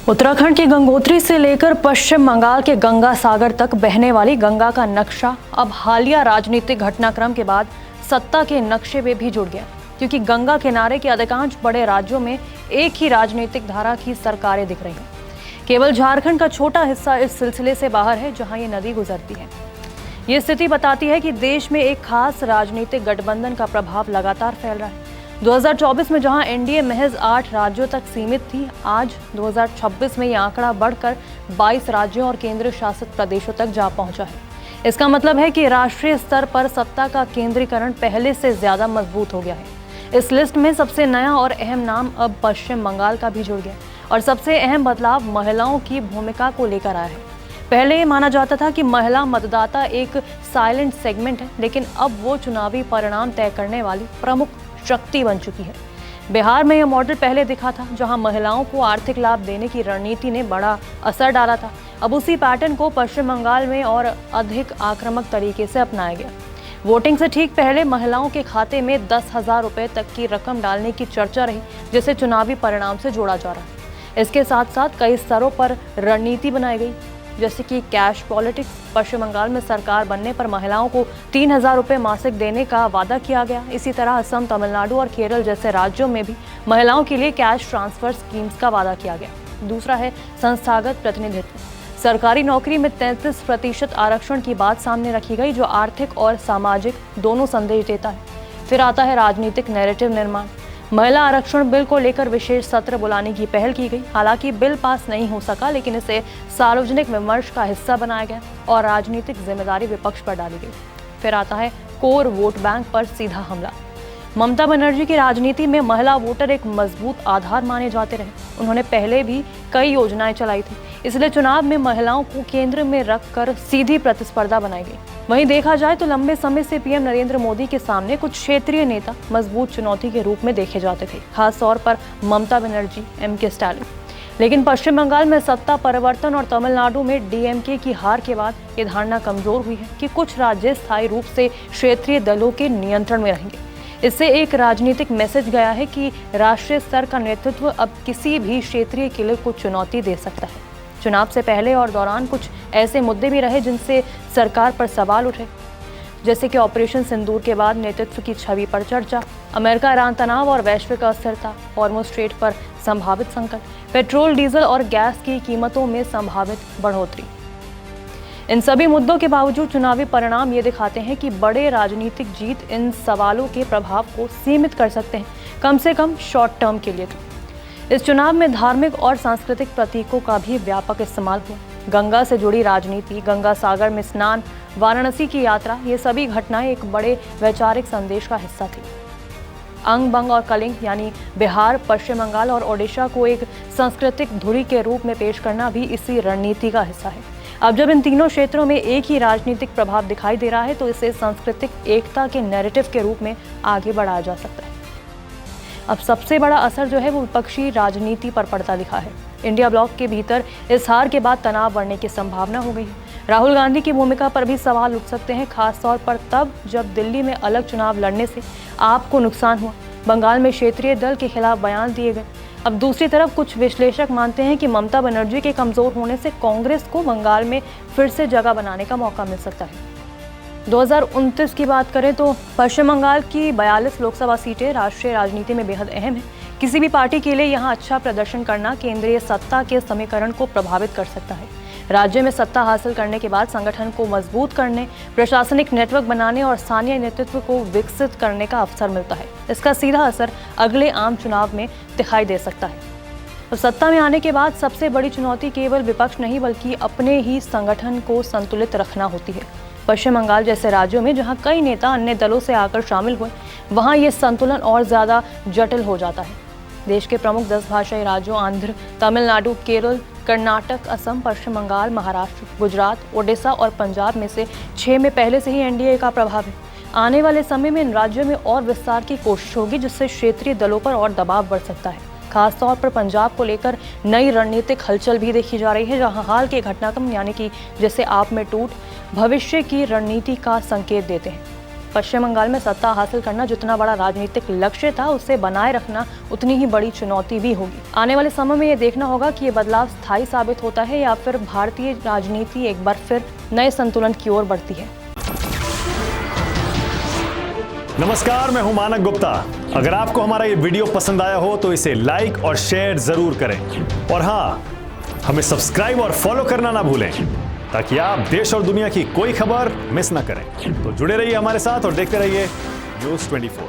उत्तराखंड की गंगोत्री से लेकर पश्चिम बंगाल के गंगा सागर तक बहने वाली गंगा का नक्शा अब हालिया राजनीतिक घटनाक्रम के बाद सत्ता के नक्शे में भी जुड़ गया, क्योंकि गंगा किनारे के अधिकांश बड़े राज्यों में एक ही राजनीतिक धारा की सरकारें दिख रही हैं। केवल झारखंड का छोटा हिस्सा इस सिलसिले से बाहर है, जहां ये नदी गुजरती है। ये स्थिति बताती है कि देश में एक खास राजनीतिक गठबंधन का प्रभाव लगातार फैल रहा है। 2024 में जहां एनडीए महज 8 राज्यों तक सीमित थी, आज 2026 में यह आंकड़ा बढ़कर 22 राज्यों और केंद्र शासित प्रदेशों तक जा पहुंचा है। इसका मतलब है कि राष्ट्रीय स्तर पर सत्ता का केंद्रीकरण पहले से ज्यादा मजबूत हो गया है। इस लिस्ट में सबसे नया और अहम नाम अब पश्चिम बंगाल का भी जुड़ गया और सबसे अहम बदलाव महिलाओं की भूमिका को लेकर आया है। पहले ये माना जाता था कि महिला मतदाता एक साइलेंट सेगमेंट है, लेकिन अब वो चुनावी परिणाम तय करने वाली प्रमुख शक्ति बन चुकी है। बिहार में यह मॉडल पहले दिखा था, जहां महिलाओं को आर्थिक लाभ देने की रणनीति ने बड़ा असर डाला था। अब उसी पैटर्न को पश्चिम बंगाल में और अधिक आक्रामक तरीके से अपनाया गया। वोटिंग से ठीक पहले महिलाओं के खाते में 10,000 रुपए तक की रकम डालने की चर्चा रही, जिसे चुनावी परिणाम से जोड़ा जा रहा है। इसके साथ साथ कई स्तरों पर रणनीति बनाई गई, जैसे कि कैश पॉलिटिक्स। पश्चिम बंगाल में सरकार बनने पर महिलाओं को 3,000 रुपये मासिक देने का वादा किया गया। इसी तरह असम, तमिलनाडु और केरल जैसे राज्यों में भी महिलाओं के लिए कैश ट्रांसफर स्कीम्स का वादा किया गया। दूसरा है संस्थागत प्रतिनिधित्व। सरकारी नौकरी में 33% आरक्षण की बात सामने रखी गई, जो आर्थिक और सामाजिक दोनों संदेश देता है। फिर आता है राजनीतिक नैरेटिव निर्माण। महिला आरक्षण बिल को लेकर विशेष सत्र बुलाने की पहल की गई। हालांकि बिल पास नहीं हो सका, लेकिन इसे सार्वजनिक विमर्श का हिस्सा बनाया गया और राजनीतिक जिम्मेदारी विपक्ष पर डाली गई। फिर आता है कोर वोट बैंक पर सीधा हमला। ममता बनर्जी की राजनीति में महिला वोटर एक मजबूत आधार माने जाते रहे। उन्होंने पहले भी कई योजनाएं चलाई थी, इसलिए चुनाव में महिलाओं को केंद्र में रखकर सीधी प्रतिस्पर्धा बनाई गई। वहीं देखा जाए तो लंबे समय से पीएम नरेंद्र मोदी के सामने कुछ क्षेत्रीय नेता मजबूत चुनौती के रूप में देखे जाते थे, खास तौर पर ममता बनर्जी, एमके स्टालिन। लेकिन पश्चिम बंगाल में सत्ता परिवर्तन और तमिलनाडु में डीएमके की हार के बाद ये धारणा कमजोर हुई है कि कुछ राज्य स्थायी रूप से क्षेत्रीय दलों के नियंत्रण में रहेंगे। इससे एक राजनीतिक मैसेज गया है कि राष्ट्रीय स्तर का नेतृत्व अब किसी भी क्षेत्रीय किले को चुनौती दे सकता है। चुनाव से पहले और दौरान कुछ ऐसे मुद्दे भी रहे जिनसे सरकार पर सवाल उठे, जैसे कि ऑपरेशन सिंदूर के बाद नेतृत्व की छवि पर चर्चा, अमेरिका ईरान तनाव और वैश्विक अस्थिरता, हॉर्मुज़ स्ट्रेट पर संभावित संकट, पेट्रोल, डीजल और गैस की कीमतों में संभावित बढ़ोतरी। इन सभी मुद्दों के बावजूद चुनावी परिणाम ये दिखाते हैं कि बड़े राजनीतिक जीत इन सवालों के प्रभाव को सीमित कर सकते हैं, कम से कम शॉर्ट टर्म के लिए। इस चुनाव में धार्मिक और सांस्कृतिक प्रतीकों का भी व्यापक इस्तेमाल हुआ। गंगा से जुड़ी राजनीति, गंगा सागर में स्नान, वाराणसी की यात्रा, ये सभी घटनाएं एक बड़े वैचारिक संदेश का हिस्सा थी। अंग, बंग और कलिंग यानी बिहार, पश्चिम बंगाल और ओडिशा को एक सांस्कृतिक धुरी के रूप में पेश करना भी इसी रणनीति का हिस्सा है। अब जब इन तीनों क्षेत्रों में एक ही राजनीतिक प्रभाव दिखाई दे रहा है, तो इसे सांस्कृतिक एकता के नैरेटिव के रूप में आगे बढ़ाया जा सकता है। अब सबसे बड़ा असर जो है वो विपक्षी राजनीति पर पड़ता दिखा है। इंडिया ब्लॉक के भीतर इस हार के बाद तनाव बढ़ने की संभावना हो गई है। राहुल गांधी की भूमिका पर भी सवाल उठ सकते हैं, खास तौर पर तब जब दिल्ली में अलग चुनाव लड़ने से आपको नुकसान हुआ। बंगाल में क्षेत्रीय दल के खिलाफ बयान दिए गए। अब दूसरी तरफ कुछ विश्लेषक मानते हैं कि ममता बनर्जी के कमजोर होने से कांग्रेस को बंगाल में फिर से जगह बनाने का मौका मिल सकता है। 2029 की बात करें तो पश्चिम बंगाल की 42 लोकसभा सीटें राष्ट्रीय राजनीति में बेहद अहम हैं। किसी भी पार्टी के लिए यहां अच्छा प्रदर्शन करना केंद्रीय सत्ता के समीकरण को प्रभावित कर सकता है। राज्य में सत्ता हासिल करने के बाद संगठन को मजबूत करने, प्रशासनिक नेटवर्क बनाने और स्थानीय नेतृत्व को विकसित करने का अवसर मिलता है। इसका सीधा असर अगले आम चुनाव में दिखाई दे सकता है। तो सत्ता में आने के बाद सबसे बड़ी चुनौती केवल विपक्ष नहीं, बल्कि अपने ही संगठन को संतुलित रखना होती है। पश्चिम बंगाल जैसे राज्यों में जहां कई नेता अन्य दलों से आकर शामिल हुए, वहां ये संतुलन और ज़्यादा जटिल हो जाता है। देश के प्रमुख 10 भाषाई राज्यों आंध्र, तमिलनाडु, केरल, कर्नाटक, असम, पश्चिम बंगाल, महाराष्ट्र, गुजरात, ओडिशा और पंजाब में से 6 में पहले से ही एनडीए का प्रभाव है। आने वाले समय में इन राज्यों में और विस्तार की कोशिश होगी, जिससे क्षेत्रीय दलों पर और दबाव बढ़ सकता है। खासतौर पर पंजाब को लेकर नई रणनीतिक हलचल भी देखी जा रही है, जहां हाल के घटनाक्रम यानी कि जैसे आप में टूट भविष्य की रणनीति का संकेत देते हैं। पश्चिम बंगाल में सत्ता हासिल करना जितना बड़ा राजनीतिक लक्ष्य था, उसे बनाए रखना उतनी ही बड़ी चुनौती भी होगी। आने वाले समय में ये देखना होगा कि ये बदलाव स्थायी साबित होता है या फिर भारतीय राजनीति एक बार फिर नए संतुलन की ओर बढ़ती है। नमस्कार, मैं हूं मानक गुप्ता। अगर आपको हमारा ये वीडियो पसंद आया हो तो इसे लाइक और शेयर जरूर करें, और हाँ, हमें सब्सक्राइब और फॉलो करना ना भूलें ताकि आप देश और दुनिया की कोई खबर मिस ना करें। तो जुड़े रहिए हमारे साथ और देखते रहिए न्यूज़ 24।